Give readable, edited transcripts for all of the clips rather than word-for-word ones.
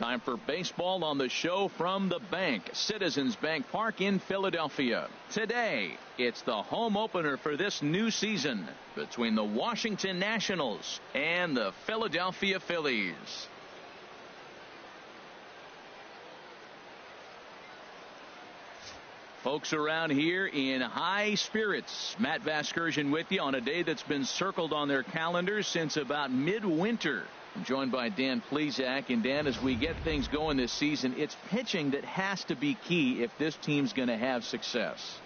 Time for baseball on the show from the bank, Citizens Bank Park in Philadelphia. Today, it's the home opener for this new season between the Washington Nationals and the Philadelphia Phillies. Folks around here in high spirits. Matt Vasgersian with you on a day that's been circled on their calendars since about midwinter. I'm joined by Dan Plesac. And Dan, as we get things going this season, it's pitching that has to be key if this team's going to have success.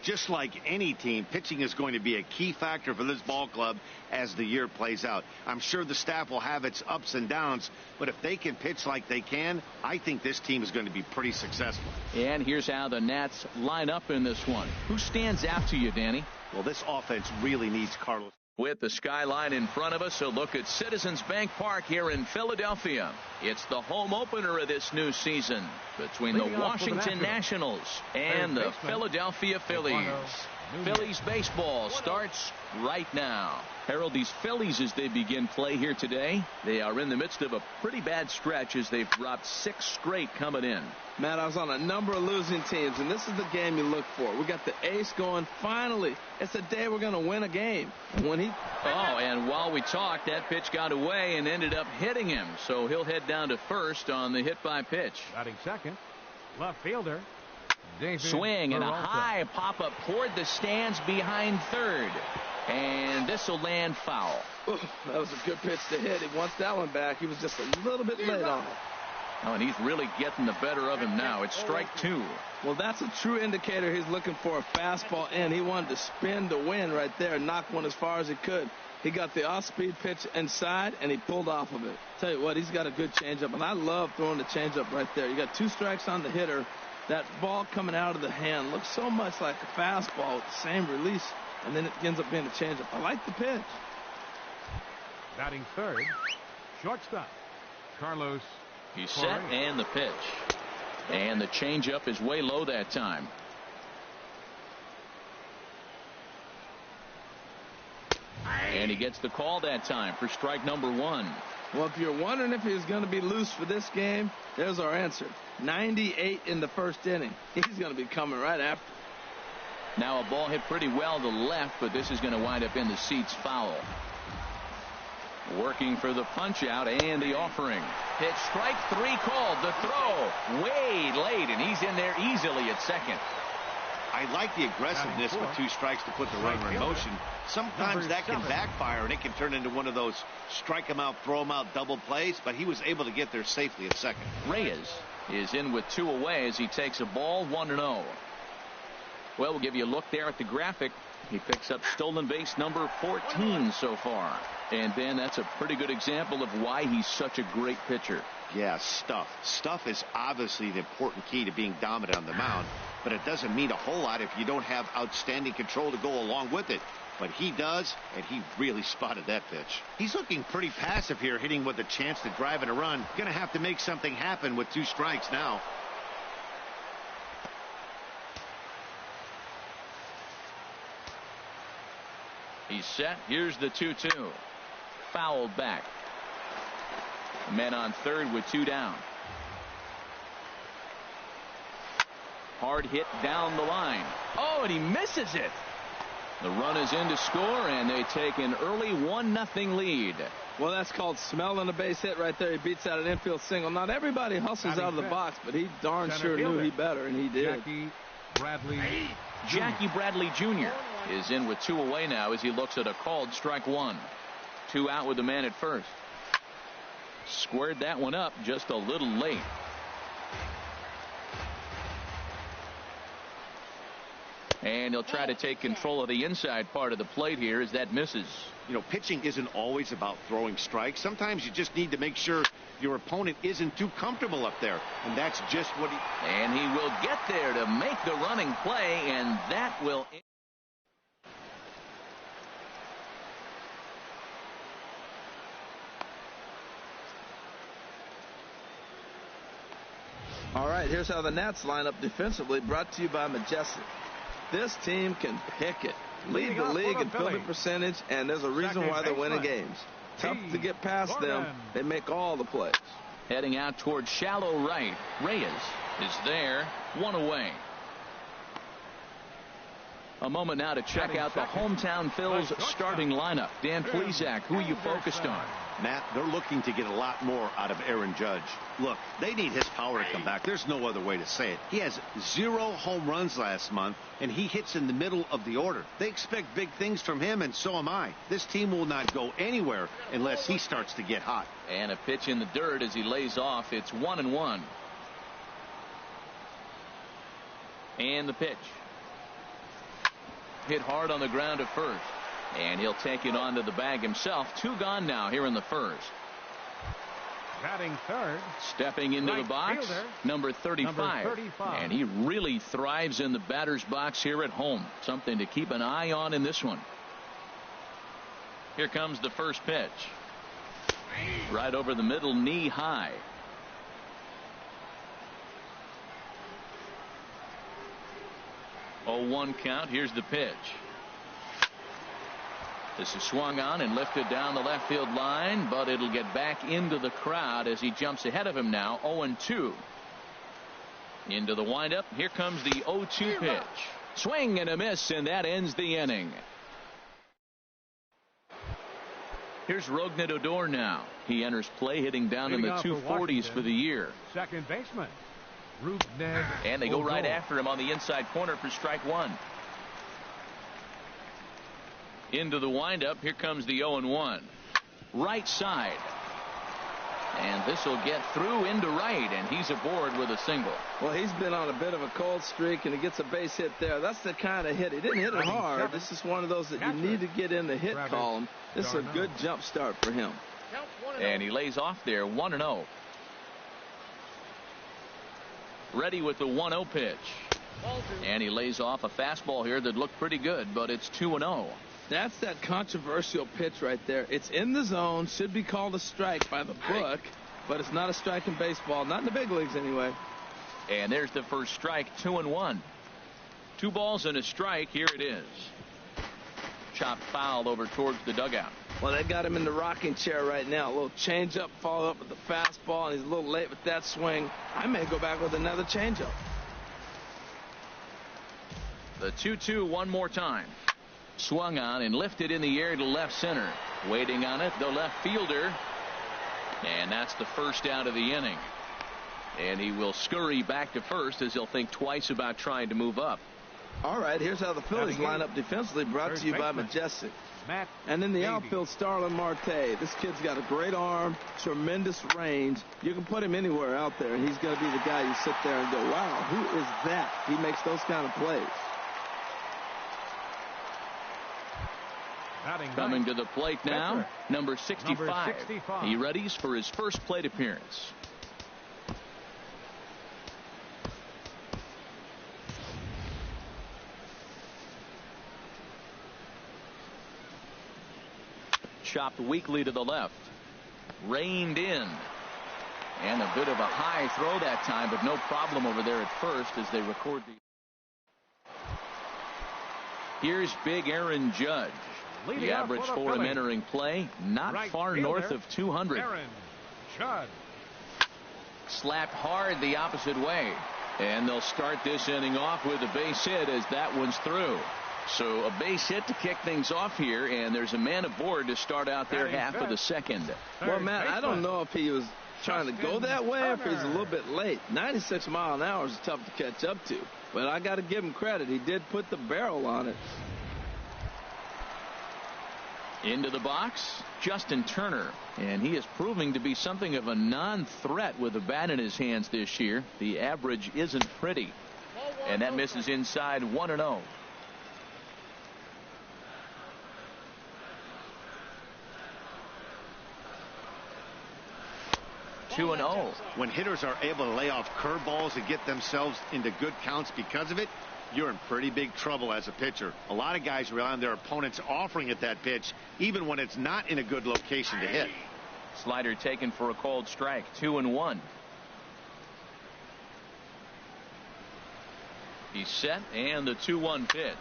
Just like any team, pitching is going to be a key factor for this ball club as the year plays out. I'm sure the staff will have its ups and downs, but if they can pitch like they can, I think this team is going to be pretty successful. And here's how the Nats line up in this one. Who stands out to you, Danny? Well, this offense really needs Carlos. With the skyline in front of us, a look at Citizens Bank Park here in Philadelphia. It's the home opener of this new season between the Washington Nationals and the Philadelphia Phillies. Phillies baseball starts right now. Harold, these Phillies, as they begin play here today, they are in the midst of a pretty bad stretch as they've dropped 6 straight coming in. Matt, I was on a number of losing teams, and this is the game you look for. We got the ace going. Finally, it's the day we're going to win a game. And while we talked, that pitch got away and ended up hitting him. So he'll head down to first on the hit by pitch. Batting second, left fielder. Swing and a high pop-up toward the stands behind third. And this will land foul. Ooh, that was a good pitch to hit. He wants that one back. He was just a little bit late on it. Oh, and he's really getting the better of him now. It's strike 2. Well, that's a true indicator he's looking for a fastball in. He wanted to spin to win right there, knock one as far as he could. He got the off-speed pitch inside, and he pulled off of it. Tell you what, he's got a good changeup, and I love throwing the changeup right there. You got 2 strikes on the hitter. That ball coming out of the hand looks so much like a fastball with the same release, and then it ends up being a changeup. I like the pitch. Batting third, shortstop, Carlos. He's set and the pitch. And the changeup is way low that time. And he gets the call that time for strike number 1. Well, if you're wondering if he's going to be loose for this game, there's our answer. 98 in the first inning. He's going to be coming right after. Now a ball hit pretty well to left, but this is going to wind up in the seats foul. Working for the punch out and the offering. Pitch strike 3 called. The throw way late, and he's in there easily at second. I like the aggressiveness with 2 strikes to put the runner in motion. Sometimes that can backfire, and it can turn into one of those strike him out, throw him out double plays, but he was able to get there safely at second. Reyes is in with 2 away as he takes a ball 1-0. Well, we'll give you a look there at the graphic. He picks up stolen base number 14 so far. And Ben, that's a pretty good example of why he's such a great pitcher. Yeah, stuff. Stuff is obviously the important key to being dominant on the mound, but it doesn't mean a whole lot if you don't have outstanding control to go along with it. But he does, and he really spotted that pitch. He's looking pretty passive here, hitting with a chance to drive in a run. Gonna have to make something happen with 2 strikes now. He's set. Here's the 2-2. Fouled back. Men on third with 2 down. Hard hit down the line. Oh, and he misses it. The run is in to score, and they take an early 1-0 lead. Well, that's called smelling a base hit right there. He beats out an infield single. Not everybody hustles out of the box, but he darn sure knew he better, and he did. Jackie Bradley Jr. is in with 2 away now as he looks at a called strike 1. 2 out with the man at first. Squared that one up just a little late. And he'll try to take control of the inside part of the plate here as that misses. You know, pitching isn't always about throwing strikes. Sometimes you just need to make sure your opponent isn't too comfortable up there. And that's just what he... And he will get there to make the running play, and that will... All right, here's how the Nats line up defensively, brought to you by Majestic. This team can pick it. Lead the league in fielding percentage, and there's a reason why they're winning games. Tough to get past them. They make all the plays. Heading out towards shallow right. Reyes is there. One away. A moment now to check out the hometown Phillies starting lineup. Dan Plesac, who you focused on? Matt, they're looking to get a lot more out of Aaron Judge. Look, they need his power to come back. There's no other way to say it. He has 0 home runs last month, and he hits in the middle of the order. They expect big things from him, and so am I. This team will not go anywhere unless he starts to get hot. And a pitch in the dirt as he lays off. It's 1-1. And the pitch. Hit hard on the ground at first. And he'll take it onto the bag himself. 2 gone now here in the first. Batting third. Stepping into Right the box, fielder, number 35. And he really thrives in the batter's box here at home. Something to keep an eye on in this one. Here comes the first pitch. Right over the middle, knee high. Oh, 1 count. Here's the pitch. This is swung on and lifted down the left field line, but it'll get back into the crowd as he jumps ahead of him now. 0-2. Into the windup. Here comes the 0-2 pitch. Swing and a miss, and that ends the inning. Here's Rougned Odor now. He enters play hitting down in the 240s for the year. Second baseman. And they go right after him on the inside corner for strike 1. Into the windup. Here comes the 0-1. Right side. And this will get through into right, and he's aboard with a single. Well, he's been on a bit of a cold streak, and he gets a base hit there. That's the kind of hit. He didn't hit it hard. This is one of those that you need to get in the hit column. This is a good jump start for him. And he lays off there. 1-0. Ready with the 1-0 pitch. And he lays off a fastball here that looked pretty good, but it's 2-0. That's that controversial pitch right there. It's in the zone, should be called a strike by the book, but it's not a strike in baseball, not in the big leagues anyway. And there's the first strike. 2-1. 2 balls and a strike. Here it is. Chopped foul over towards the dugout. Well, they got him in the rocking chair right now. A little changeup, follow up with the fastball, and he's a little late with that swing. I may go back with another changeup. The 2-2 one more time. Swung on and lifted in the air to left center. Waiting on it, the left fielder. And that's the first out of the inning. And he will scurry back to first as he'll think twice about trying to move up. All right, here's how the Phillies line up defensively, brought to you by Majestic. And in the outfield, Starlin Marte. This kid's got a great arm, tremendous range. You can put him anywhere out there, and he's going to be the guy you sit there and go, wow, who is that? He makes those kind of plays. Coming to the plate now, number 65. He readies for his first plate appearance. Chopped weakly to the left. Reined in. And a bit of a high throw that time, but no problem over there at first as they record the. Here's big Aaron Judge. The average for him entering play, not far north of 200. Aaron Judge. Slapped hard the opposite way. And they'll start this inning off with a base hit as that one's through. So a base hit to kick things off here, and there's a man aboard to start out their half of the second. Well, Matt, I don't know if he was trying to go that way or if he's a little bit late. 96 miles an hour is tough to catch up to, but I got to give him credit. He did put the barrel on it. Into the box, Justin Turner, and he is proving to be something of a non-threat with the bat in his hands this year. The average isn't pretty, and that misses inside. 1-0. 2-0. When hitters are able to lay off curveballs and get themselves into good counts because of it, you're in pretty big trouble as a pitcher. A lot of guys rely on their opponents offering at that pitch, even when it's not in a good location to hit. Slider taken for a called strike. 2-1. He's set, and the 2-1 pitch.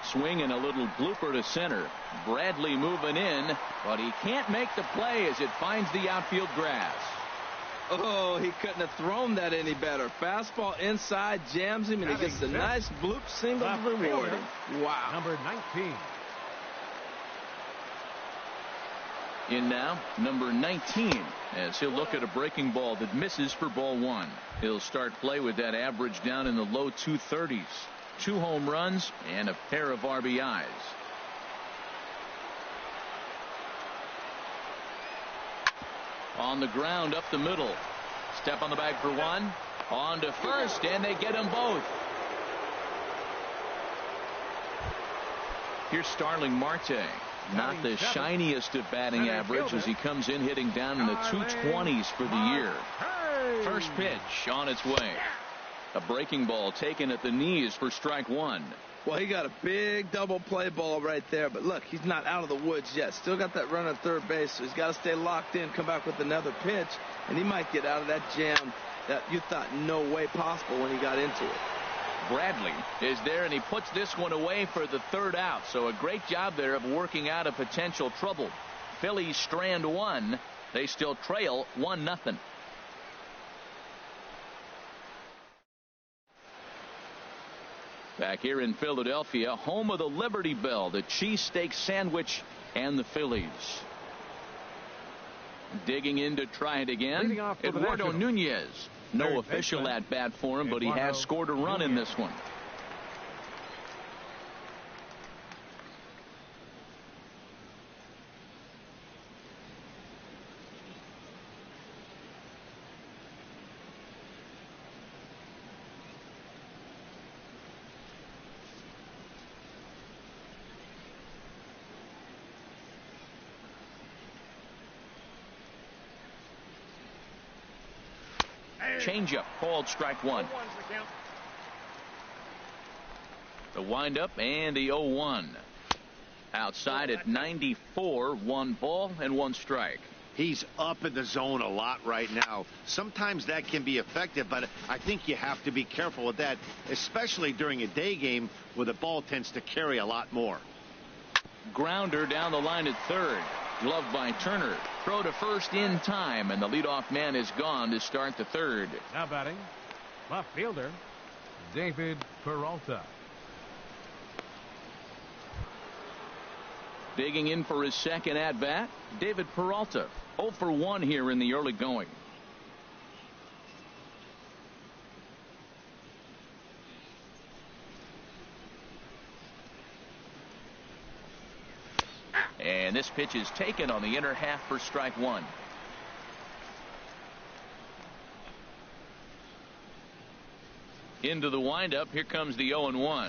Swing and a little blooper to center. Bradley moving in, but he can't make the play as it finds the outfield grass. Oh, he couldn't have thrown that any better. Fastball inside, jams him, and he gets a nice bloop single to reward him. Wow. Number 19. In now, number 19, as he'll look at a breaking ball that misses for ball one. He'll start play with that average down in the low 230s. 2 home runs and a pair of RBIs. On the ground up the middle. Step on the bag for one. On to first, and they get them both. Here's Starling Marte. Not the shiniest of batting average as he comes in hitting down in the 220s for the year. First pitch on its way. A breaking ball taken at the knees for strike one. Well, he got a big double play ball right there, but look, he's not out of the woods yet. Still got that run at third base, so he's got to stay locked in, come back with another pitch, and he might get out of that jam that you thought no way possible when he got into it. Bradley is there, and he puts this one away for the third out. So a great job there of working out a potential trouble. Phillies strand one. They still trail 1-0. Back here in Philadelphia, home of the Liberty Bell, the cheesesteak sandwich, and the Phillies. Digging in to try it again, Eduardo Nunez. No official at bat for him, but he has scored a run in this one. Changeup called strike one. The windup and the 0-1. Outside at 94, 1 ball and 1 strike. He's up in the zone a lot right now. Sometimes that can be effective, but I think you have to be careful with that, especially during a day game where the ball tends to carry a lot more. Grounder down the line at third. Gloved by Turner. Throw to first in time, and the leadoff man is gone to start the third. Now batting, left fielder, David Peralta. Digging in for his second at bat, David Peralta. 0 for 1 here in the early going. And this pitch is taken on the inner half for strike one. Into the windup. Here comes the 0-1.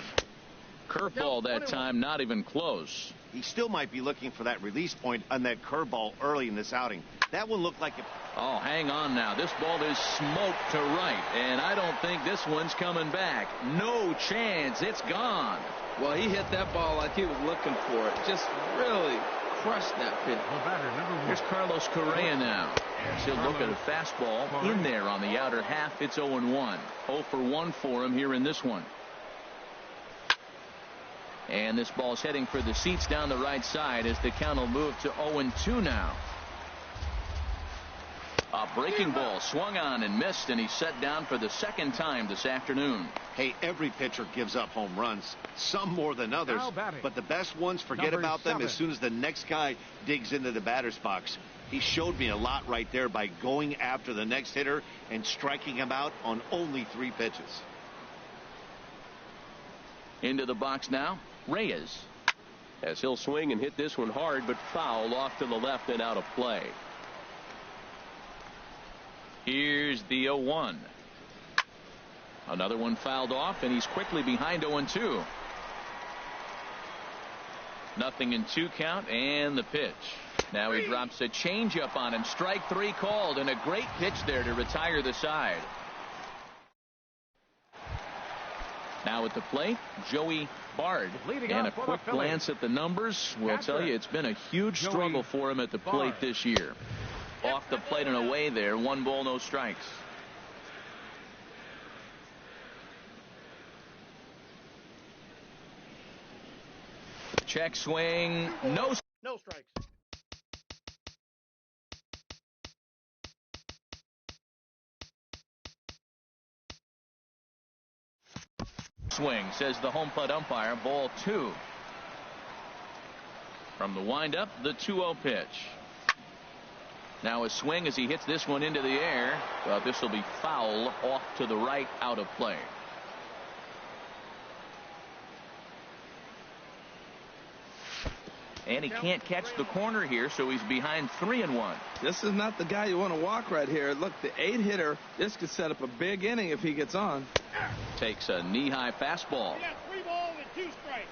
Curveball that time, not even close. He still might be looking for that release point on that curveball early in this outing. That one looked like it. Oh, hang on now. This ball is smoked to right, and I don't think this one's coming back. No chance. It's gone. Well, he hit that ball like he was looking for it. Just really crushed that pitch. Here's Carlos Correa now. He'll look at a fastball in there on the outer half. It's 0-1. 0 for 1 for him here in this one. And this ball's heading for the seats down the right side as the count will move to 0-2 now. A breaking ball swung on and missed, and he's set down for the second time this afternoon. Hey, every pitcher gives up home runs, some more than others, but the best ones forget about them as soon as the next guy digs into the batter's box. He showed me a lot right there by going after the next hitter and striking him out on only 3 pitches. Into the box now, Reyes. As he'll swing and hit this one hard, but foul off to the left and out of play. Here's the 0-1. Another one fouled off, and he's quickly behind 0-2. 0-2 count, and the pitch. Now he drops a changeup on him. Strike 3 called, and a great pitch there to retire the side. Now at the plate, Joey Bard. And a quick glance at the numbers will tell you it's been a huge struggle for him at the plate this year. Off the plate and away there. 1 ball, no strikes. Check swing. No strikes. swing, says the home plate umpire. Ball 2. From the windup, the 2-0 pitch. Now a swing as he hits this one into the air. But this will be foul, off to the right, out of play. And he can't catch the corner here, so he's behind 3-1. This is not the guy you want to walk right here. Look, the 8-hitter, this could set up a big inning if he gets on. Takes a knee-high fastball. Yeah, 3 balls and 2 strikes.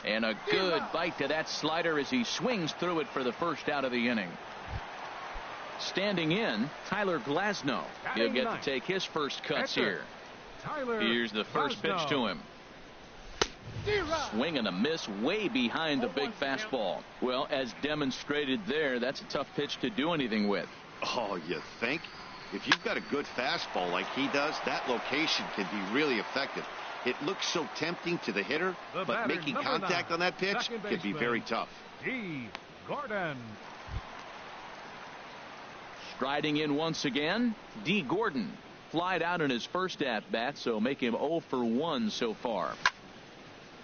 And a good bite to that slider as he swings through it for the first out of the inning. Standing in, Tyler Glasnow. He'll get to take his first cuts here. Here's the first pitch to him. Swing and a miss way behind the big fastball. Well, as demonstrated there, that's a tough pitch to do anything with. Oh, you think? If you've got a good fastball like he does, that location can be really effective. It looks so tempting to the hitter, but making contact on that pitch can be very tough. D. Gordon. Striding in once again, D. Gordon. Flied out in his first at-bat, so make him 0 for 1 so far.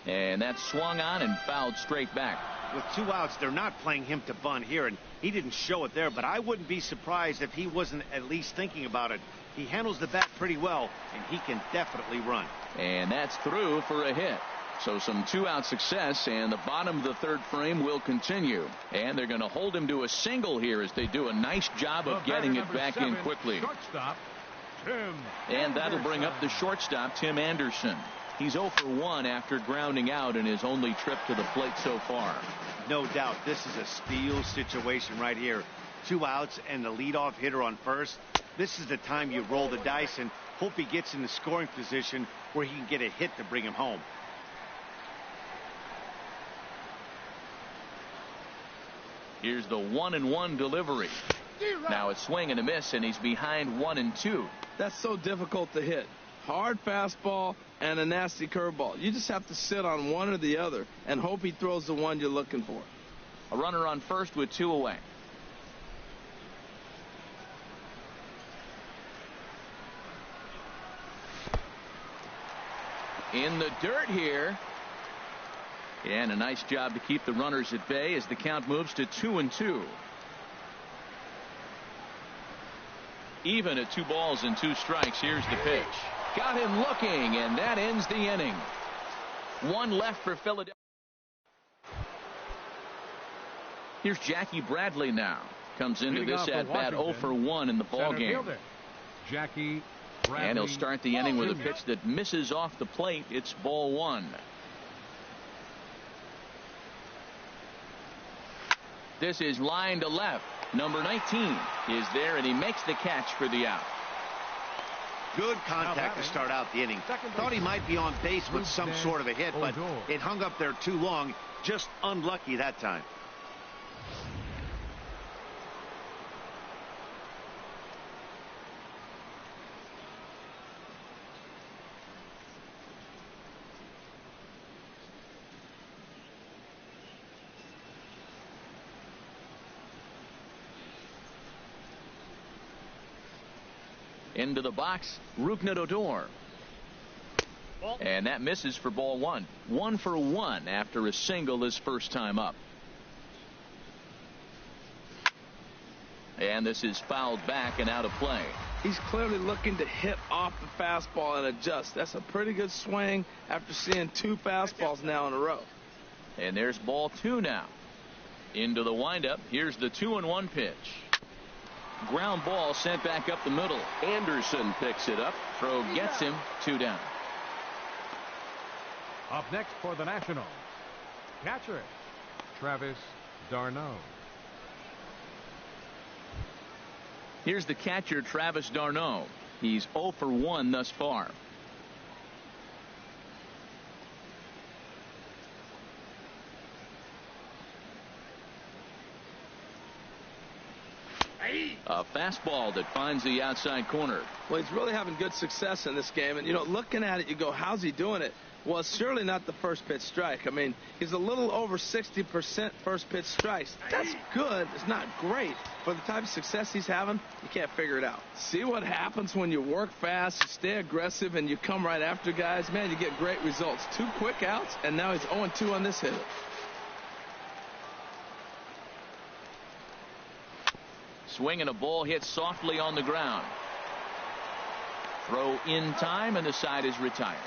And that swung on and fouled straight back. With 2 outs, they're not playing him to bunt here, and he didn't show it there, but I wouldn't be surprised if he wasn't at least thinking about it. He handles the bat pretty well, and he can definitely run. And that's through for a hit. So some 2-out success, and the bottom of the third frame will continue. And they're going to hold him to a single here as they do a nice job of getting it back in quickly. Shortstop, Tim and that'll bring up the shortstop, Tim Anderson. He's 0 for 1 after grounding out in his only trip to the plate so far. No doubt this is a steal situation right here. 2 outs and the leadoff hitter on first. This is the time you roll the dice and hope he gets in the scoring position where he can get a hit to bring him home. Here's the 1-1 delivery. Now a swing and a miss, and he's behind 1-2. That's so difficult to hit. Hard fastball and a nasty curveball. You just have to sit on one or the other and hope he throws the one you're looking for. A runner on first with 2 away. In the dirt here. And a nice job to keep the runners at bay as the count moves to 2-2. Even at 2 balls and 2 strikes. Here's the pitch. Got him looking, and that ends the inning. 1 left for Philadelphia. Here's Jackie Bradley now. Comes into this at-bat 0 for 1 in the ballgame. Jackie Bradley. And he'll start the inning with a pitch that misses off the plate. It's ball 1. This is line to left. Number 19 is there, and he makes the catch for the out. Good contact to start out the inning. Thought he might be on base with some sort of a hit, but it hung up there too long. Just unlucky that time. Into the box, Rougned Odor. And that misses for ball 1. 1 for 1 after a single his first time up. And this is fouled back and out of play. He's clearly looking to hit off the fastball and adjust. That's a pretty good swing after seeing 2 fastballs now in a row. And there's ball 2 now. Into the windup. Here's the 2-1 pitch. Ground ball sent back up the middle. Anderson picks it up. Throw gets him. 2 down. Up next for the Nationals, catcher Travis d'Arnaud. Here's the catcher, Travis d'Arnaud. He's 0 for 1 thus far. A fastball that finds the outside corner. Well, he's really having good success in this game. And, looking at it, you go, how's he doing it? Well, it's surely not the first pitch strike. I mean, he's a little over 60% first pitch strikes. That's good. It's not great. For the type of success he's having, you can't figure it out. See what happens when you work fast, you stay aggressive, and you come right after guys? Man, you get great results. 2 quick outs, and now he's 0-2 on this hitter. Swing and a ball hit softly on the ground. Throw in time, and the side is retired.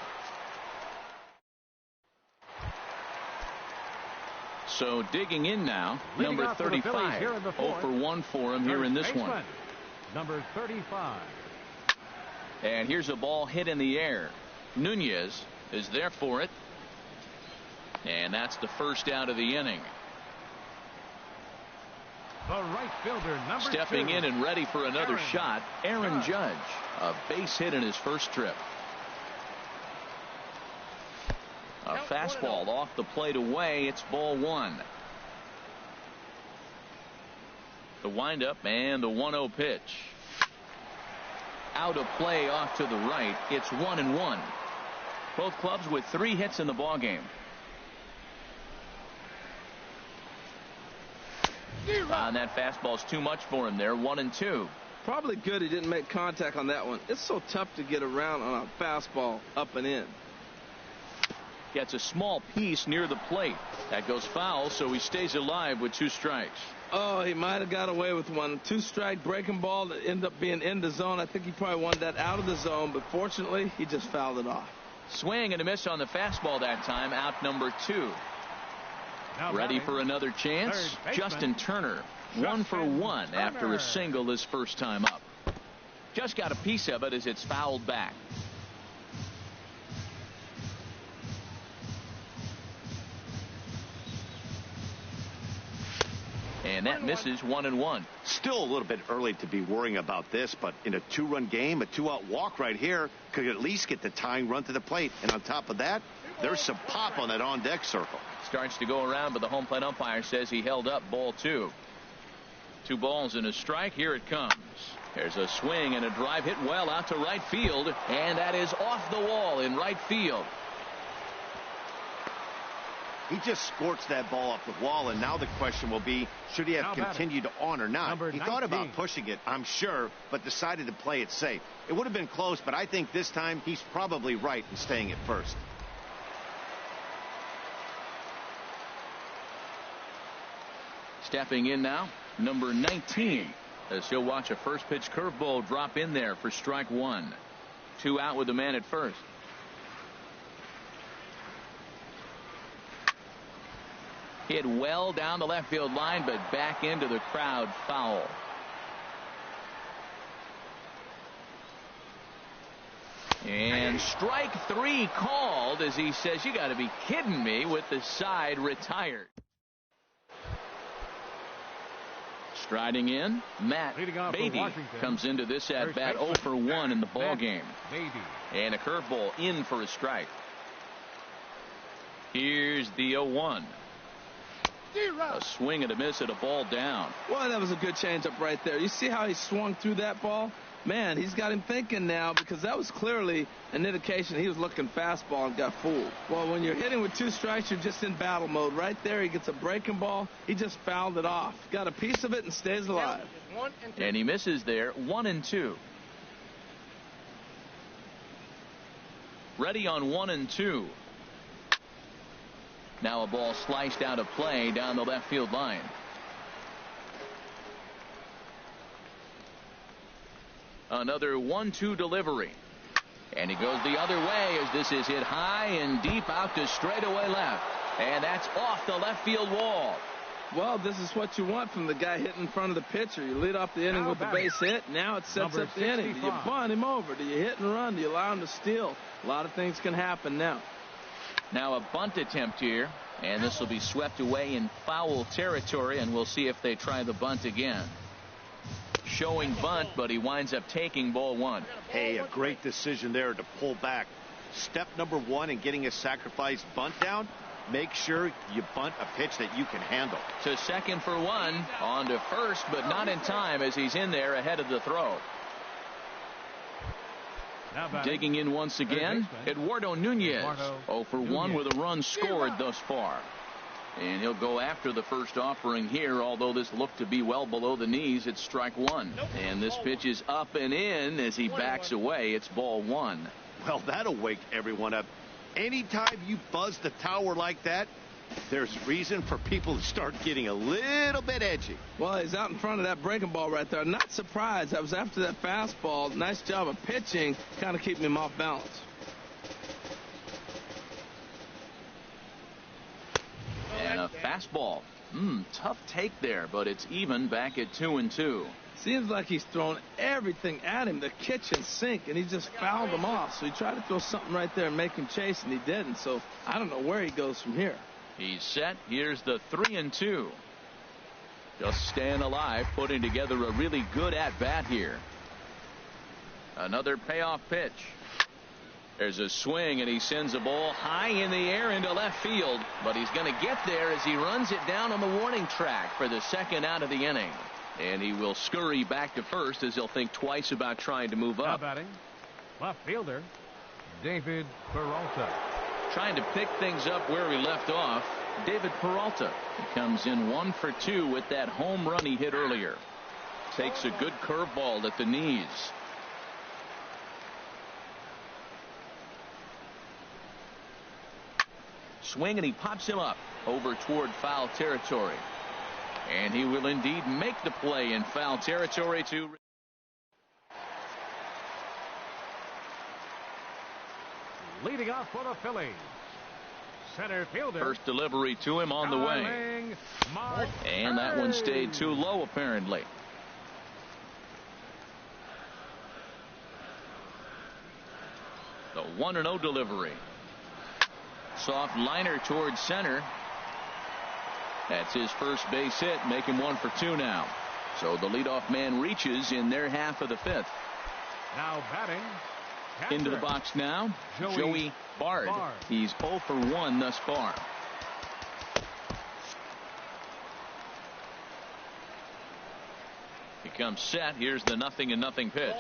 So digging in now, number 35. 0 for 1 for him here in this one. Number 35. And here's a ball hit in the air. Nunez is there for it. And that's the first out of the inning. The right fielder, number Stepping 2. in and ready for another shot, Aaron Judge. A base hit in his first trip. A fastball off the plate away. It's ball 1. The windup and the 1-0 pitch. Out of play off to the right. It's 1-1. Both clubs with 3 hits in the ballgame. And that fastball's too much for him there. 1-2. Probably good he didn't make contact on that one. It's so tough to get around on a fastball up and in. Gets a small piece near the plate. That goes foul, so he stays alive with 2 strikes. Oh, he might have got away with one. 2-strike breaking ball that ended up being in the zone. I think he probably wanted that out of the zone, but fortunately, he just fouled it off. Swing and a miss on the fastball that time. Out number 2. Ready for another chance? Justin Turner. 1 for 1 after a single his first time up. Just got a piece of it as it's fouled back. And that misses. 1-1. Still a little bit early to be worrying about this, but in a 2-run game, a 2-out walk right here could at least get the tying run to the plate. And on top of that, there's some pop on that on-deck circle. Starts to go around, but the home plate umpire says he held up ball 2. 2 balls and a strike. Here it comes. There's a swing and a drive hit well out to right field, and that is off the wall in right field. He just scorched that ball off the wall, and now the question will be, should he have continued on or not? He thought about pushing it, I'm sure, but decided to play it safe. It would have been close, but I think this time he's probably right in staying at first. Stepping in now, number 19, as he'll watch a first pitch curveball drop in there for strike 1. 2 out with the man at first. Hit well down the left field line, but back into the crowd, foul. And strike 3 called as he says, you got to be kidding me, with the side retired. Striding in, Matt Beatty comes into this at bat 0 for 1 in the ball game. And a curveball in for a strike. Here's the 0-1. A swing and a miss at a ball down. Well, that was a good changeup right there. You see how he swung through that ball? Man, he's got him thinking now, because that was clearly an indication he was looking fastball and got fooled. Well, when you're hitting with 2 strikes, you're just in battle mode. Right there, he gets a breaking ball. He just fouled it off. Got a piece of it and stays alive. And he misses there. 1-2. Ready on 1-2. Now a ball sliced out of play down the left field line. Another 1-2 delivery. And he goes the other way as this is hit high and deep out to straightaway left. And that's off the left field wall. Well, this is what you want from the guy hitting in front of the pitcher. You lead off the inning with the base hit. Now it sets up the inning. Do you bunt him over? Do you hit and run? Do you allow him to steal? A lot of things can happen now. Now a bunt attempt here, and this will be swept away in foul territory, and we'll see if they try the bunt again. Showing bunt, but he winds up taking ball 1. Hey, a great decision there to pull back. Step number 1 in getting a sacrifice bunt down. Make sure you bunt a pitch that you can handle. To second for one, on to first, but not in time as he's in there ahead of the throw. Digging in once again, Eduardo Nunez. 0 for 1 with a run scored thus far. And he'll go after the first offering here, although this looked to be well below the knees. It's strike one. And this pitch is up and in as he backs away. It's ball one. Well, that'll wake everyone up. Anytime you buzz the tower like that, there's reason for people to start getting a little bit edgy. Well, he's out in front of that breaking ball right there. Not surprised. I was after that fastball. Nice job of pitching, kind of keeping him off balance. And a fastball. Tough take there, but it's even back at 2-2. Seems like he's thrown everything at him, the kitchen sink, and he just fouled him off. So he tried to throw something right there and make him chase, and he didn't. So I don't know where he goes from here. He's set. Here's the 3-2. Just staying alive, putting together a really good at-bat here. Another payoff pitch. There's a swing, and he sends a ball high in the air into left field. But he's going to get there as he runs it down on the warning track for the second out of the inning. And he will scurry back to first as he'll think twice about trying to move up. Now batting, left fielder, David Peralta. Trying to pick things up where he left off, David Peralta. He comes in 1 for 2 with that home run he hit earlier. Takes a good curveball at the knees. Swing, and he pops him up over toward foul territory. And he will indeed make the play in foul territory to Leading off for the Phillies, center fielder. First delivery to him on the way. And that one stayed too low, apparently. The 1-0 delivery. Soft liner towards center. That's his first base hit, make him 1 for 2 now. So the leadoff man reaches in their half of the fifth. Now batting. Into the box now, Joey Bard. He's 0 for 1 thus far. He comes set. Here's the 0-0 pitch.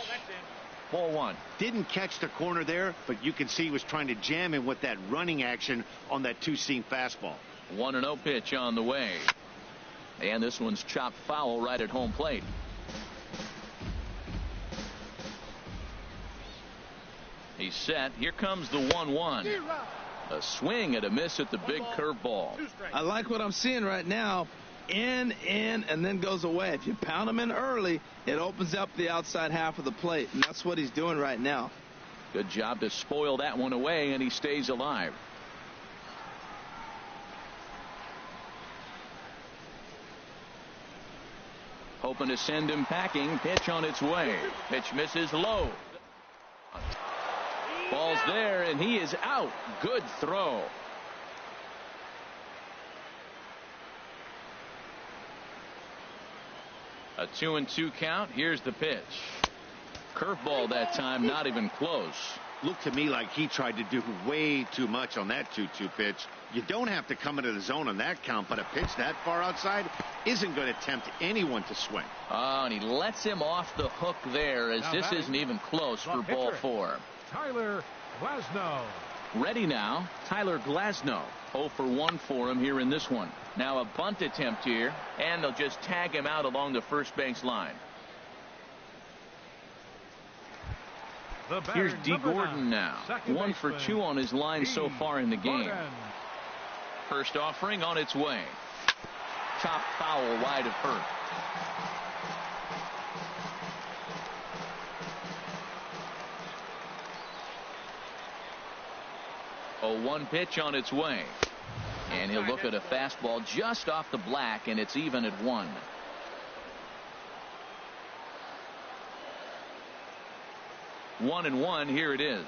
Ball one. Didn't catch the corner there, but you can see he was trying to jam him with that running action on that two-seam fastball. 1-0 pitch on the way. And this one's chopped foul right at home plate. He's set. Here comes the 1-1. A swing and a miss at the big curveball. I like what I'm seeing right now. In, and then goes away. If you pound him in early, it opens up the outside half of the plate, and that's what he's doing right now. Good job to spoil that one away, and he stays alive. Hoping to send him packing. Pitch on its way. Pitch misses low. Ball's there, and he is out. Good throw. A 2-2 count. Here's the pitch. Curveball that time, not even close. Looked to me like he tried to do way too much on that 2-2 pitch. You don't have to come into the zone on that count, but a pitch that far outside isn't going to tempt anyone to swing. Oh, and he lets him off the hook there as this isn't even close for ball 4. Tyler Glasnow. Ready now, Tyler Glasnow. 0 for 1 for him here in this one. Now a bunt attempt here, and they'll just tag him out along the first base line. Here's D. Gordon now. 1 for 2 on his line so far in the game. First offering on its way. Top foul wide of Hurt. A 1 pitch on its way. And he'll look at a fastball just off the black, and it's even at 1. One and 1. Here it is.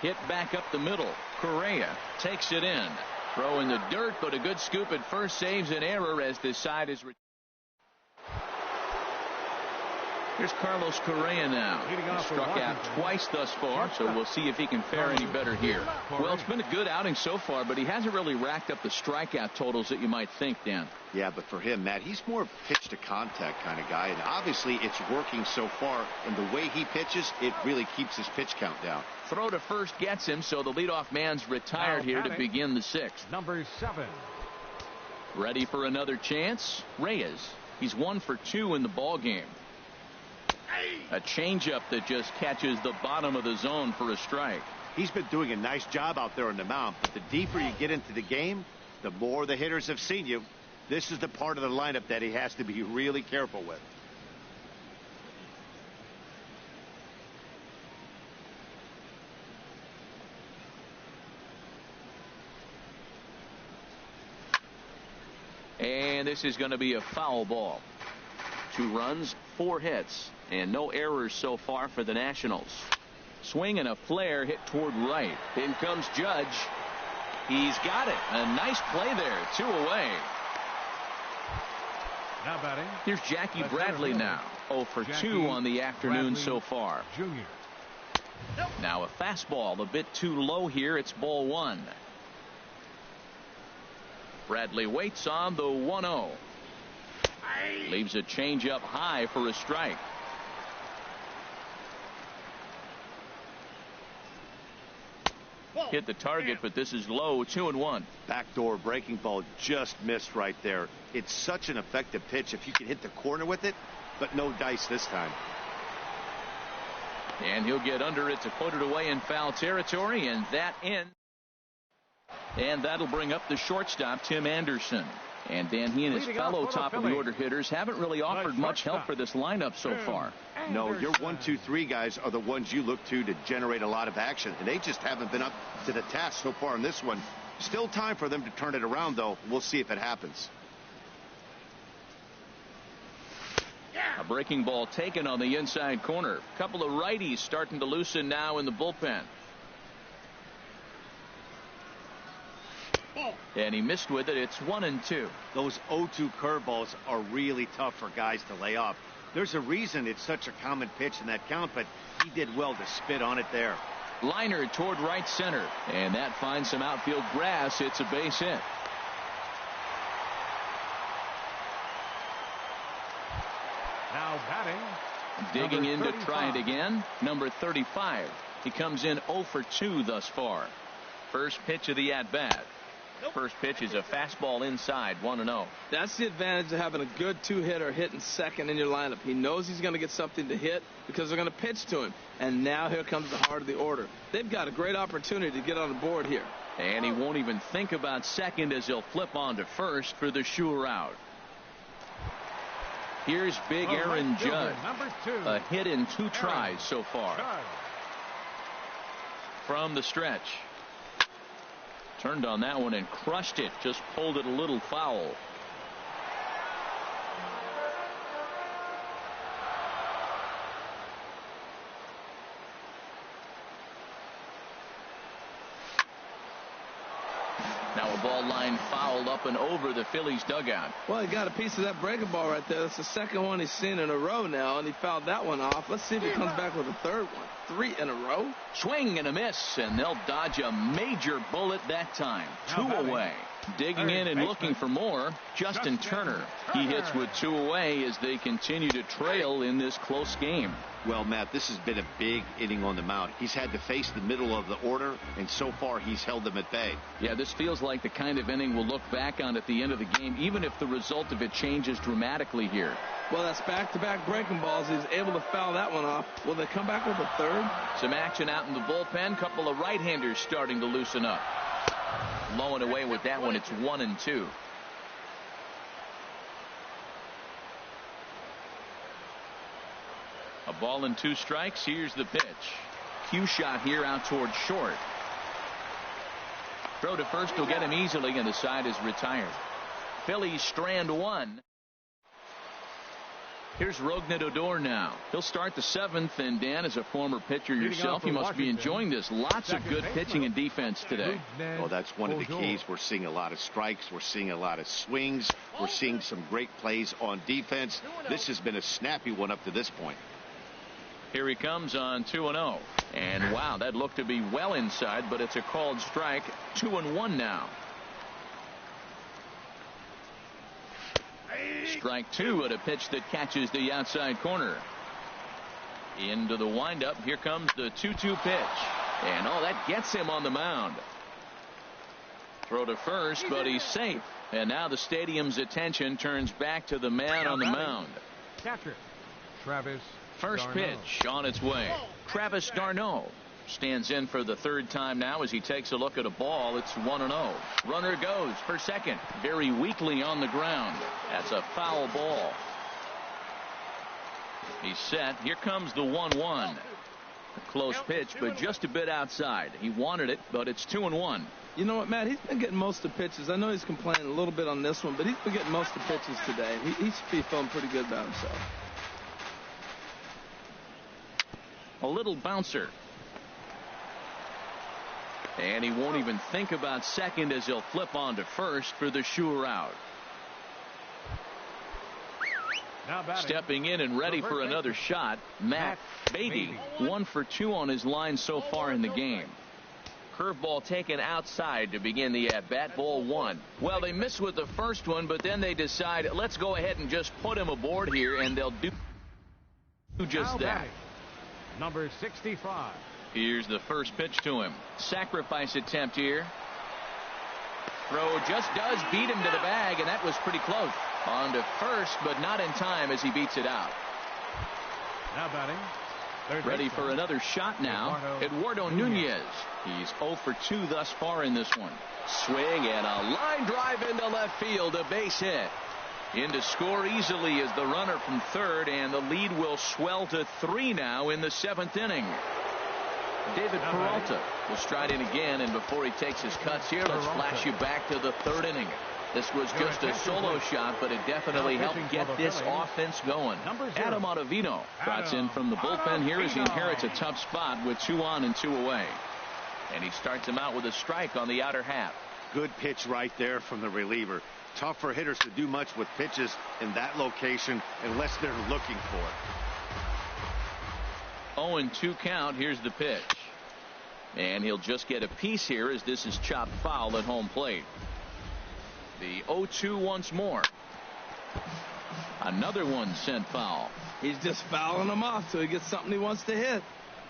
Hit back up the middle. Correa takes it in. Throw in the dirt, but a good scoop at first saves an error as this side is. Here's Carlos Correa now. He struck out twice thus far, so we'll see if he can fare any better here. Well, it's been a good outing so far, but he hasn't really racked up the strikeout totals that you might think, Dan. Yeah, but for him, Matt, he's more pitch to contact kind of guy, and obviously it's working so far, and the way he pitches, it really keeps his pitch count down. Throw to first gets him, so the leadoff man's retired here to begin the sixth. Number 7. Ready for another chance? Reyes. He's 1 for 2 in the ball game. A changeup that just catches the bottom of the zone for a strike. He's been doing a nice job out there on the mound, but the deeper you get into the game, the more the hitters have seen you. This is the part of the lineup that he has to be really careful with. And this is going to be a foul ball. 2 runs, 4 hits, and no errors so far for the Nationals. Swing and a flare hit toward right. In comes Judge. He's got it. A nice play there. 2 away. Now batting. Here's Jackie Bradley now. 0 for 2 on the afternoon so far. Junior. Now a fastball a bit too low here. It's ball 1. Bradley waits on the 1-0. Leaves a changeup high for a strike. Hit the target, but this is low. 2-1. Backdoor breaking ball just missed right there. It's such an effective pitch if you can hit the corner with it, but no dice this time. And he'll get under it to put it away in foul territory, and that ends. And that'll bring up the shortstop, Tim Anderson. And Dan, he and his fellow top of the order hitters haven't really offered much help for this lineup so far. No, your 1, 2, 3 guys are the ones you look to generate a lot of action, and they just haven't been up to the task so far in this one. Still time for them to turn it around, though. We'll see if it happens. A breaking ball taken on the inside corner. A couple of righties starting to loosen now in the bullpen. And he missed with it. It's 1-2. Those 0-2 curveballs are really tough for guys to lay off. There's a reason it's such a common pitch in that count, but he did well to spit on it there. Liner toward right center, and that finds some outfield grass. It's a base hit. Now batting. Digging in to try it again. Number 35. He comes in 0 for 2 thus far. First pitch of the at-bat. First pitch is a fastball inside, 1-0. That's the advantage of having a good 2-hitter hitting second in your lineup. He knows he's going to get something to hit because they're going to pitch to him. And now here comes the heart of the order. They've got a great opportunity to get on the board here. And he won't even think about second as he'll flip on to first for the sure out. Here's big Aaron Judge. A hit in 2 tries so far. From the stretch. Turned on that one and crushed it. Just pulled it a little foul. Now a ball line fouled up and over the Phillies dugout. Well, he got a piece of that breaking ball right there. That's the second one he's seen in a row now, and he fouled that one off. Let's see if he comes back with a third one. 3 in a row. Swing and a miss, and they'll dodge a major bullet that time. 2 away. Digging in and looking for more, Justin Turner. He hits with 2 away as they continue to trail in this close game. Well, Matt, this has been a big inning on the mound. He's had to face the middle of the order, and so far he's held them at bay. Yeah, this feels like the kind of inning we'll look back on at the end of the game, even if the result of it changes dramatically here. Well, that's back-to-back breaking balls. He's able to foul that one off. Will they come back with a third? Some action out in the bullpen. Couple of right-handers starting to loosen up. Low and away with that one. It's 1-2. A ball and 2 strikes. Here's the pitch. Cue shot here out toward short. Throw to first will get him easily, and the side is retired. Phillies strand 1. Here's Rougned Odor now. He'll start the 7th, and Dan, as a former pitcher yourself, you must be enjoying this. Lots of good pitching and defense today. Oh, that's one of the keys. We're seeing a lot of strikes. We're seeing a lot of swings. We're seeing some great plays on defense. This has been a snappy one up to this point. Here he comes on 2-0. And wow, that looked to be well inside, but it's a called strike. 2-1 now. Strike 2 at a pitch that catches the outside corner. Into the windup. Here comes the 2-2 pitch. And oh, that gets him on the mound. Throw to first, but he's safe. And now the stadium's attention turns back to the man on the mound. Catcher, Travis First Darno. pitch on its way. Travis Darno stands in for the 3rd time now as he takes a look at a ball. It's 1-0. Runner goes for second. Very weakly on the ground. That's a foul ball. He's set. Here comes the 1-1. A close pitch, but just a bit outside. He wanted it, but it's 2-1. You know what, Matt? He's been getting most of the pitches. I know he's complaining a little bit on this one, but he's been getting most of the pitches today. He should be feeling pretty good about himself. A little bouncer. And he won't even think about second as he'll flip on to first for the sure out. Stepping in and ready for another shot, Matt Beatty. 1 for 2 on his line so far in the game. Curveball taken outside to begin the at-bat. Ball 1. Well, they miss with the first one, but then they decide, let's go ahead and just put him aboard here, and they'll do just that. Number 65. Here's the first pitch to him. Sacrifice attempt here. Throw just does beat him to the bag, and that was pretty close. On to first, but not in time as he beats it out. Now batting. Ready for another shot now. Eduardo Nunez. He's 0 for 2 thus far in this one. Swing and a line drive into left field. A base hit. In to score easily is the runner from third, and the lead will swell to 3 now in the 7th inning. David Peralta will stride in again, and before he takes his cuts here, let's flash you back to the 3rd inning. This was just a solo shot, but it definitely helped get this offense going. Adam Ottavino trots in from the bullpen here as he inherits a tough spot with 2 on and 2 away. And he starts him out with a strike on the outer half. Good pitch right there from the reliever. Tough for hitters to do much with pitches in that location unless they're looking for it. 0-2 count. Here's the pitch. And he'll just get a piece here as this is chopped foul at home plate. The 0-2 once more. Another one sent foul. He's just fouling them off till he gets something he wants to hit.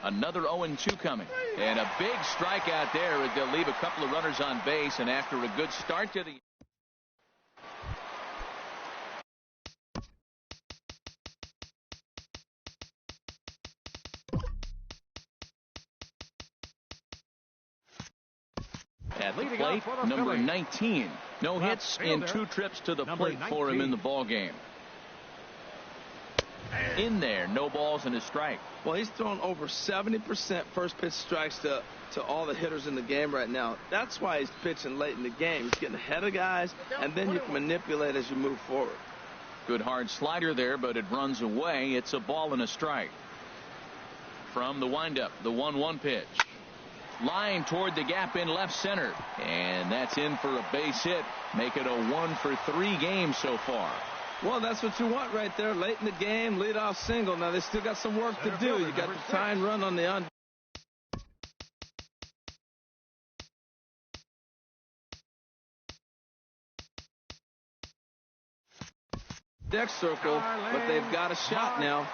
Another 0-2 coming. And a big strikeout there as they'll leave a couple of runners on base. And after a good start to the at the plate, number 19. No hits in 2 trips to the plate for him in the ball game. In there, no balls and a strike. Well, he's thrown over 70% first pitch strikes to all the hitters in the game right now. That's why he's pitching late in the game. He's getting ahead of guys, and then you can manipulate as you move forward. Good hard slider there, but it runs away. It's a ball and a strike. From the windup, the 1-1 pitch. Line toward the gap in left center. And that's in for a base hit. Make it a 1 for 3 game so far. Well, that's what you want right there. Late in the game, leadoff single. Now, they still got some work to do. You got the tying run on the deck circle, but they've got a shot now.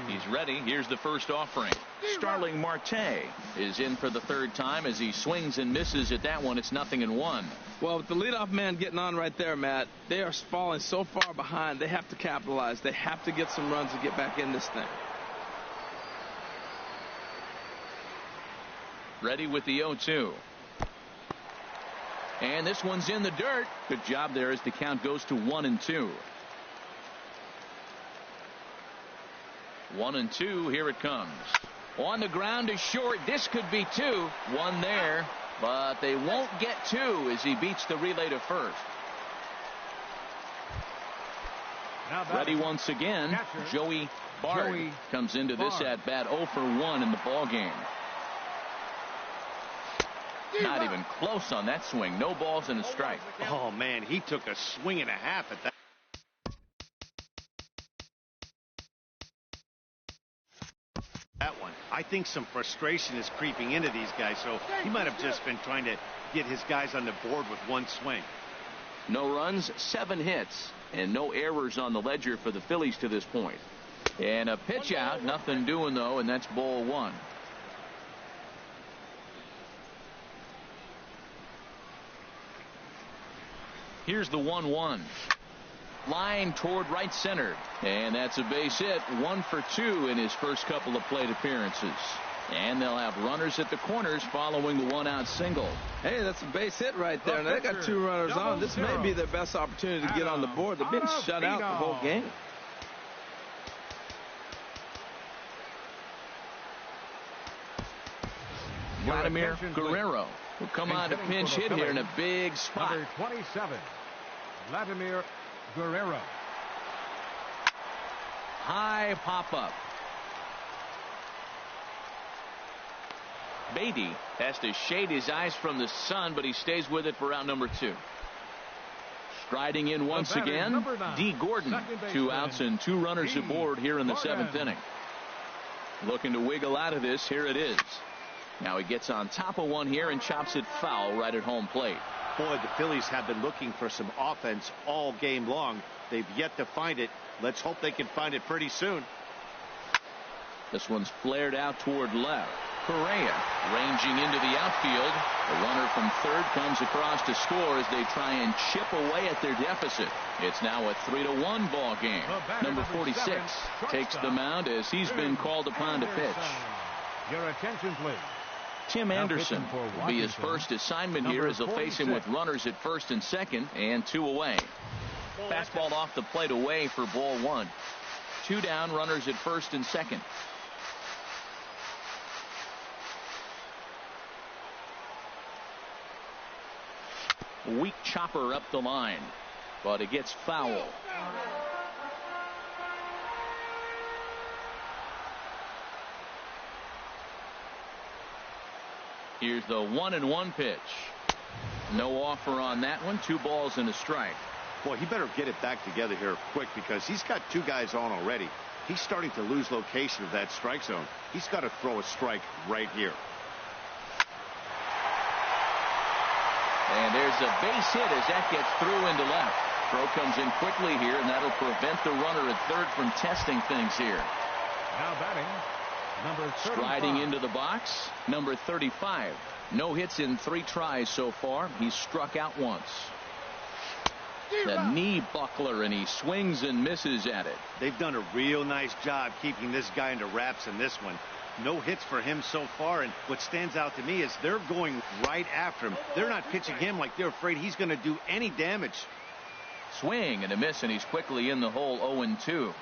He's ready. Here's the first offering. Starling Marte is in for the 3rd time as he swings and misses at that one. It's 0-1. Well, with the leadoff man getting on right there, Matt, they are falling so far behind. They have to capitalize. They have to get some runs to get back in this thing. Ready with the 0-2. And this one's in the dirt. Good job there as the count goes to 1-2. 1-2. Here it comes. On the ground is short. This could be 2. 1 there, but they won't get 2 as he beats the relay to first. Ready once again. Catcher, Joey Bard comes into this at bat 0 for 1 in the ball game. Not even close on that swing. No balls and a strike. Oh man, he took a swing and a half at that one. I think some frustration is creeping into these guys, so he might have just been trying to get his guys on the board with one swing. No runs, 7 hits, and no errors on the ledger for the Phillies to this point. And a pitch out, nothing doing though, and that's ball 1. Here's the 1-1. Line toward right center, and that's a base hit. 1 for 2 in his first couple of plate appearances. And they'll have runners at the corners following the 1-out single. Hey, that's a base hit right there. Now they got 2 runners on. This may be their best opportunity to get on the board. They've been shut out the whole game. Vladimir Guerrero will come on to pinch hit here in a big spot. Number 27, Vladimir Guerrero. High pop up. Beatty has to shade his eyes from the sun, but he stays with it for out number 2. Striding in once again, D. Gordon. 2 outs and 2 runners aboard here in the 7th inning. Looking to wiggle out of this. Here it is. Now he gets on top of one here and chops it foul right at home plate. Boy, the Phillies have been looking for some offense all game long. They've yet to find it. Let's hope they can find it pretty soon. This one's flared out toward left. Correa ranging into the outfield. The runner from third comes across to score as they try and chip away at their deficit. It's now a 3-1 ball game. Number 46 takes the mound as he's been called upon to pitch. Your attention, please. Tim Anderson will be his first assignment here as he'll face him with runners at first and second and 2 away. Fastball off the plate away for ball 1. 2 down, runners at first and second. Weak chopper up the line, but it gets foul. Here's the 1-1 pitch. No offer on that one. 2 balls and a strike. Boy, he better get it back together here quick because he's got 2 guys on already. He's starting to lose location of that strike zone. He's got to throw a strike right here. And there's a base hit as that gets through into left. Throw comes in quickly here, and that'll prevent the runner at third from testing things here. Now batting, number 35. Striding into the box, number 35. No hits in 3 tries so far. He's struck out once. The knee buckler, and he swings and misses at it. They've done a real nice job keeping this guy into wraps in this one. No hits for him so far, and what stands out to me is they're going right after him. They're not pitching him like they're afraid he's going to do any damage. Swing and a miss, and he's quickly in the hole. 0-2.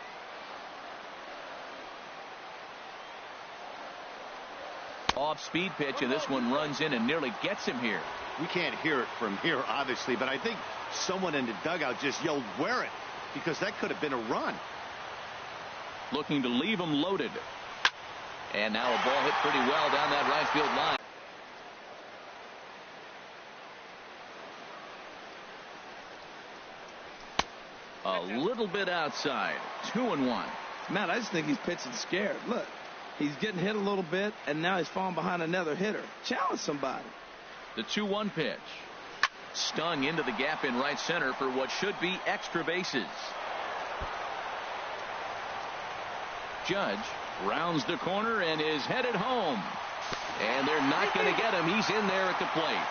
Off-speed pitch, and this one runs in and nearly gets him here. We can't hear it from here, obviously, but I think someone in the dugout just yelled, "Wear it," because that could have been a run. Looking to leave him loaded. And now a ball hit pretty well down that right field line. A little bit outside. 2-1. Matt, I just think he's pitching scared. Look, he's getting hit a little bit, and now he's falling behind another hitter. Challenge somebody. The 2-1 pitch. Stung into the gap in right center for what should be extra bases. Judge rounds the corner and is headed home. And they're not going to get him. He's in there at the plate.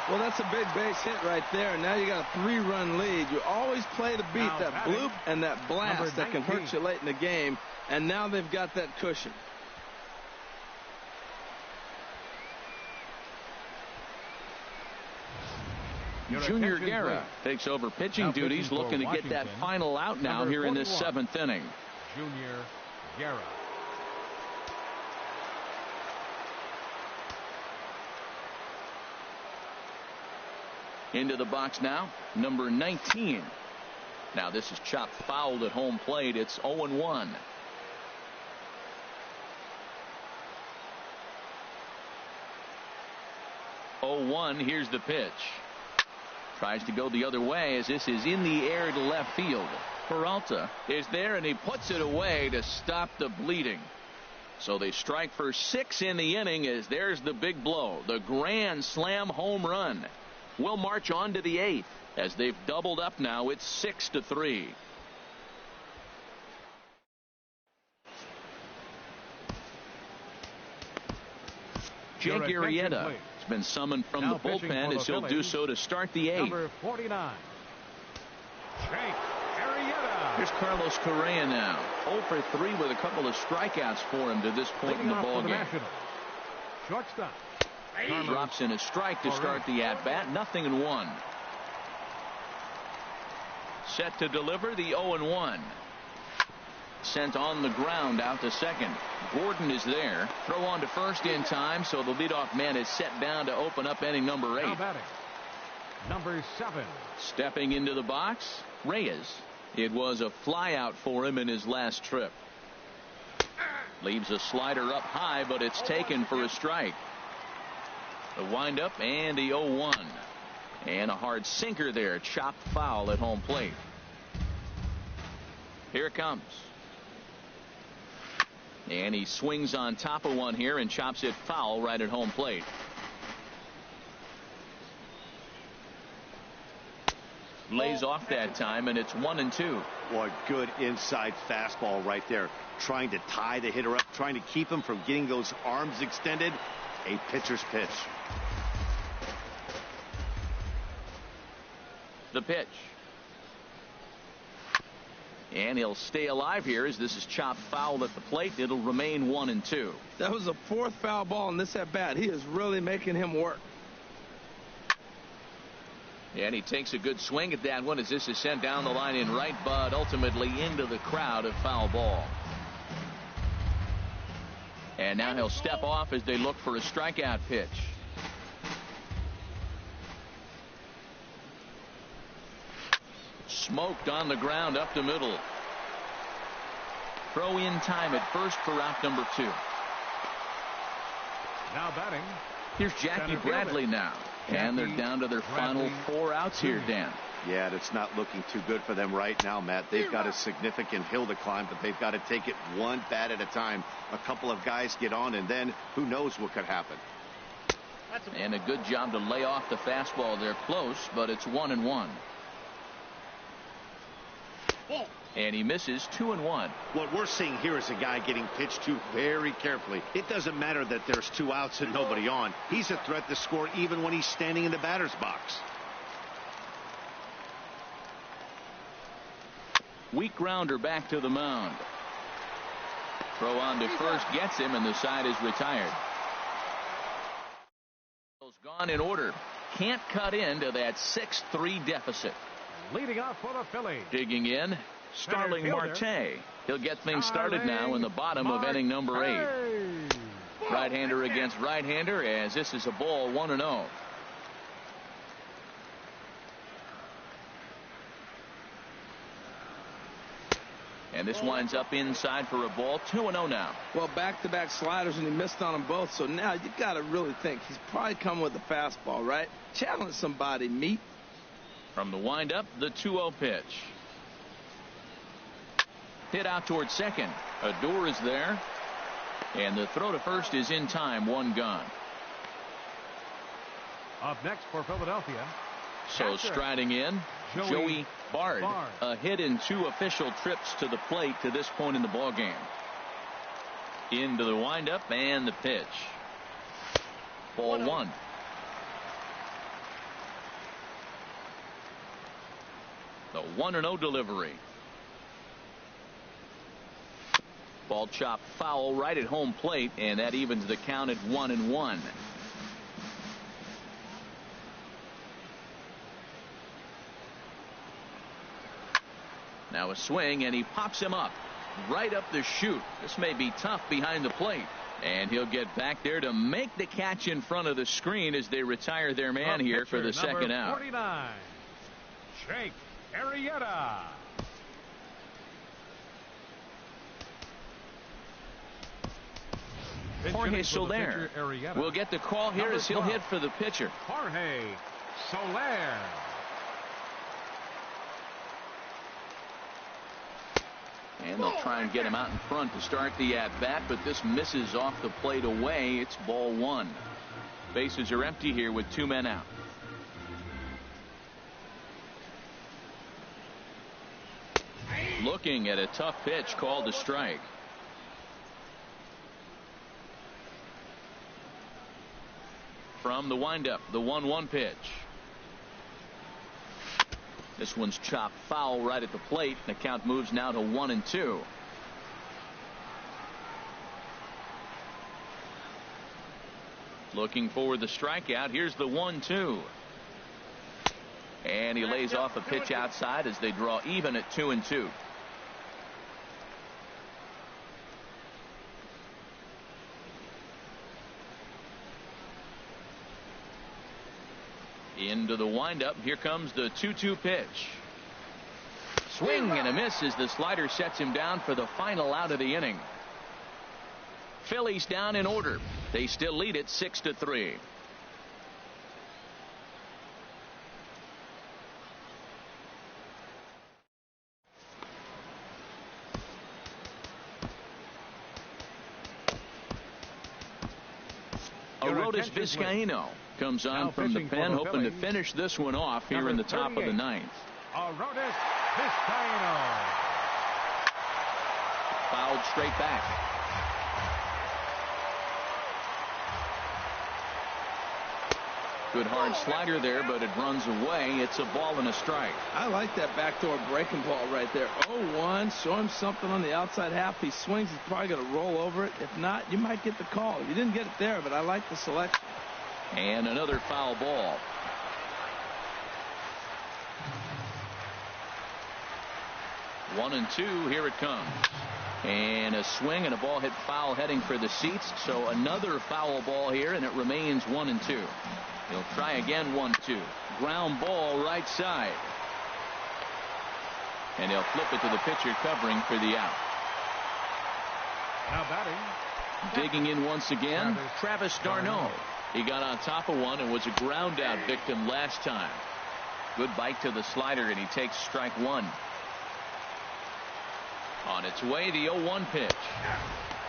Well, that's a big base hit right there. Now you got a 3-run lead. You always play to beat Now that batting, bloop and that blast that can hurt you late in the game. And now they've got that cushion. Junior Guerra takes over pitching duties, looking to get that final out now here in this 7th inning. Junior Guerra. Into the box now, number 19. Now this is chopped fouled at home plate. It's 0-1. 0-1. Here's the pitch. Tries to go the other way as this is in the air to left field. Peralta is there and he puts it away to stop the bleeding. So they strike for 6 in the inning as there's the big blow. The grand slam home run. We'll march on to the 8th as they've doubled up now. It's 6-3. Jake Arrieta has been summoned from the bullpen as he'll do so to start the 8th. Number 49. Jake Arrieta. Here's Carlos Correa now. 0 for 3 with a couple of strikeouts for him to this point in the ballgame. Shortstop. Drops in a strike to start the at-bat. 0-1. Set to deliver the 0-1. Sent on the ground out to second. Gordon is there. Throw on to first in time, so the leadoff man is set down to open up inning number 8. Now batting, number 7. Stepping into the box, Reyes. It was a flyout for him in his last trip. Leaves a slider up high, but it's taken for a strike. The windup and the 0-1. And a hard sinker there, chopped foul at home plate. Here it comes. And he swings on top of one here and chops it foul right at home plate. Lays off that time, and it's 1-2. Boy, good inside fastball right there. Trying to tie the hitter up, trying to keep him from getting those arms extended. A pitcher's pitch. The pitch. And he'll stay alive here as this is chopped foul at the plate. It'll remain 1-2. That was a 4th foul ball in this at bat. He is really making him work. And he takes a good swing at that one as this is sent down the line in right, but ultimately into the crowd of foul ball. And now he'll step off as they look for a strikeout pitch. Smoked on the ground up the middle. Throw in time at first for out number 2. Now batting. Here's Jackie Bradley now. And they're down to their final 4 outs here, Dan. Yeah, it's not looking too good for them right now, Matt. They've got a significant hill to climb, but they've got to take it one bat at a time. A couple of guys get on, and then who knows what could happen. And a good job to lay off the fastball. They're close, but it's 1-1. And he misses 2-1. What we're seeing here is a guy getting pitched to very carefully. It doesn't matter that there's 2 outs and nobody on. He's a threat to score even when he's standing in the batter's box. Weak grounder back to the mound. Throw on to first gets him, and the side is retired. Gone in order. Can't cut into that 6-3 deficit. Leading off for the Phillies. Digging in, Starling Marte. He'll get things started now in the bottom of inning number 8. Right-hander against right-hander as this is a ball 1-0. And this winds up inside for a ball. 2-0 now. Well, back-to-back sliders, and he missed on them both. So now you got to really think he's probably coming with a fastball, right? Challenge somebody, meet. From the windup, the 2-0 pitch. Hit out towards second. Adore is there. And the throw to first is in time. 1 gone. Up next for Philadelphia. So striding in, Joey Bard. A hit in 2 official trips to the plate to this point in the ballgame. Into the windup and the pitch. Ball 1. The 1-0 delivery. Ball chopped foul right at home plate, and that evens the count at 1-1. Now a swing, and he pops him up right up the chute. This may be tough behind the plate, and he'll get back there to make the catch in front of the screen as they retire their man here for the second out. 49, Jake Arrieta. Jorge Soler will get the call here as he'll hit for the pitcher. Jorge Soler. And they'll try and get him out in front to start the at-bat, but this misses off the plate away. It's ball one. Bases are empty here with 2 men out. Looking at a tough pitch called a strike. From the windup, the 1-1 pitch. This one's chopped foul right at the plate. The count moves now to 1-2. Looking for the strikeout. Here's the 1-2. And he lays off a pitch outside as they draw even at 2-2. Into the windup. Here comes the 2-2 pitch. Swing and a miss as the slider sets him down for the final out of the inning. Phillies down in order. They still lead it 6-3. Aroldis Vizcaíno comes on from the pen, hoping to finish this one off here in the top of the ninth. Aroldis Vizcaíno. Fouled straight back. Good hard slider there, but it runs away. It's a ball and a strike. I like that backdoor breaking ball right there. 0-1. Show him something on the outside half. He swings. He's probably going to roll over it. If not, you might get the call. You didn't get it there, but I like the selection. And another foul ball. One and two. Here it comes. And a swing and a ball hit foul heading for the seats. So another foul ball here, and it remains 1-2. He'll try again. 1-2. Ground ball right side. And he'll flip it to the pitcher covering for the out. Now batting. Digging in once again, Travis d'Arnaud. He got on top of one and was a ground out victim last time. Good bite to the slider, and he takes strike one. On its way, the 0-1 pitch.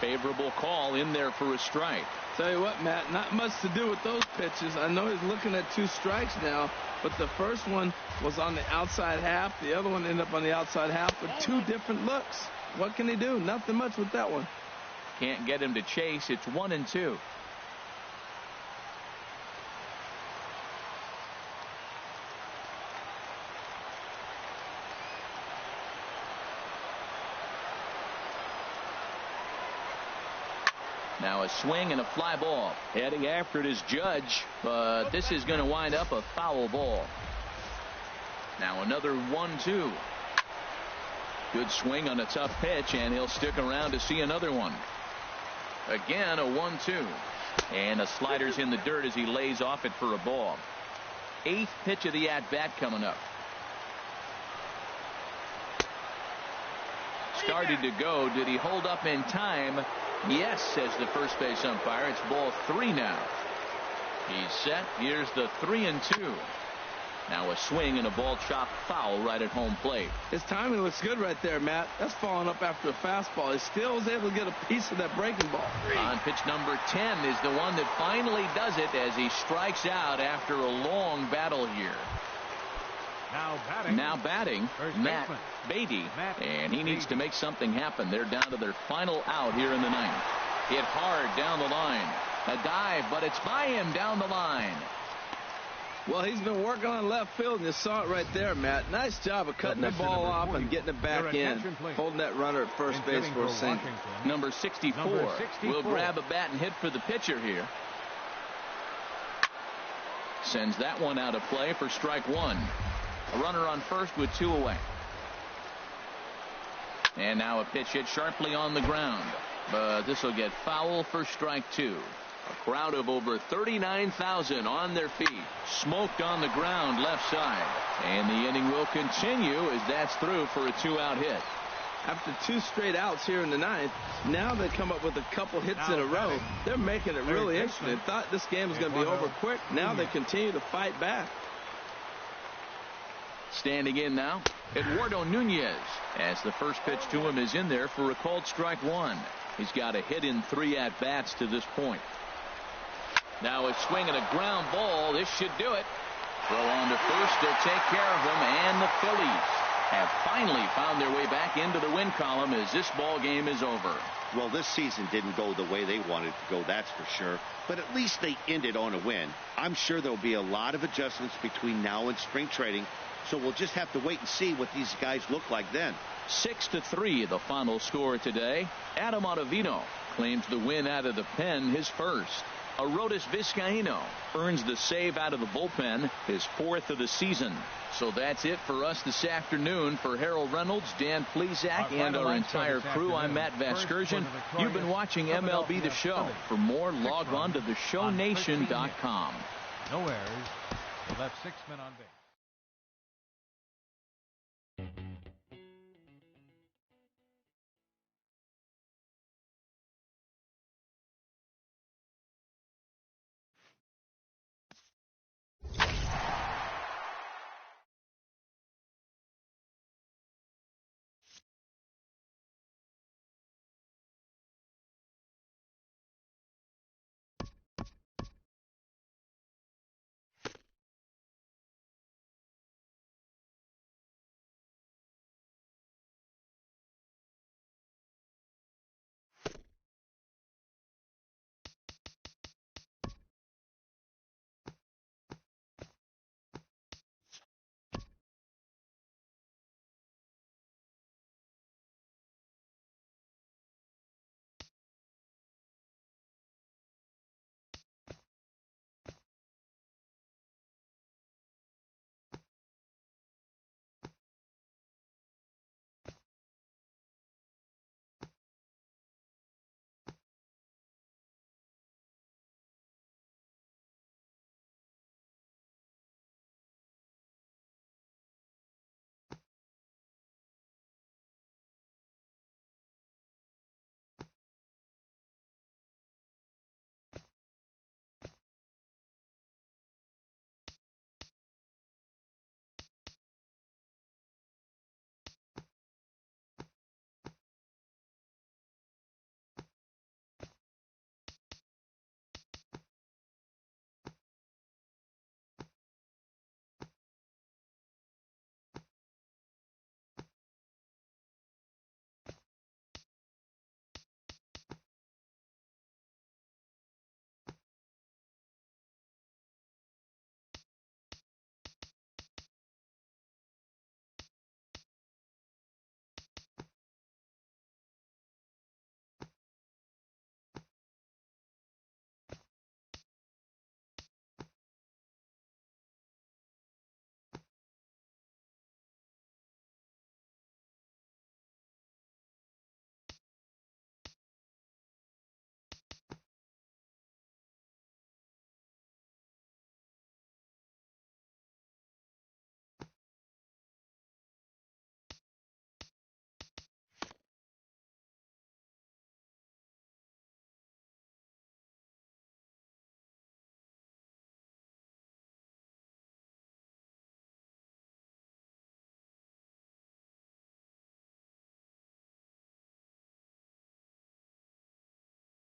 Favorable call in there for a strike. Tell you what, Matt, not much to do with those pitches. I know he's looking at 2 strikes now, but the first one was on the outside half. The other one ended up on the outside half with 2 different looks. What can he do? Nothing much with that one. Can't get him to chase. It's 1-2. Now a swing and a fly ball. Heading after it is Judge, but this is going to wind up a foul ball. Now another 1-2. Good swing on a tough pitch, and he'll stick around to see another one. Again, a 1-2. And a slider's in the dirt as he lays off it for a ball. 8th pitch of the at-bat coming up. Started to go. Did he hold up in time? Yes, says the first base umpire. It's ball 3 now. He's set. Here's the 3-2. Now a swing and a ball chopped foul right at home plate. His timing looks good right there, Matt. That's following up after a fastball. He still was able to get a piece of that breaking ball. On pitch number 10 is the one that finally does it as he strikes out after a long battle here. Now batting, Matt Beatty, and he needs to make something happen. They're down to their final out here in the ninth. Hit hard down the line. A dive, but it's by him down the line. Well, he's been working on left field, and you saw it right there, Matt. Nice job of cutting the ball off and getting it back in. Holding that runner at first base for a single. Number 64 will grab a bat and hit for the pitcher here. Sends that one out of play for strike one. A runner on first with 2 away. And now a pitch hit sharply on the ground. But this will get foul for strike 2. A crowd of over 39,000 on their feet. Smoked on the ground left side. And the inning will continue as that's through for a 2-out hit. After 2 straight outs here in the 9th, now they come up with a couple hits in a row. They're making it really interesting. They thought this game was going to be over quick. Now they continue to fight back. Standing in now, Eduardo Nunez, as the first pitch to him is in there for a called strike 1. He's got a hit in 3 at-bats to this point. Now a swing and a ground ball. This should do it. Throw on to first to take care of him, and the Phillies have finally found their way back into the win column as this ball game is over. Well, this season didn't go the way they wanted to go, that's for sure. But at least they ended on a win. I'm sure there'll be a lot of adjustments between now and spring training. So we'll just have to wait and see what these guys look like then. 6-3 the final score today. Adam Ottavino claims the win out of the pen, his first. Arodys Vizcaíno earns the save out of the bullpen, his 4th of the season. So that's it for us this afternoon. For Harold Reynolds, Dan Plesac, and our entire crew, I'm Matt Vasgersian. You've been watching MLB The Show. For more, log on to theshownation.com. No errors. He left 6 men on base.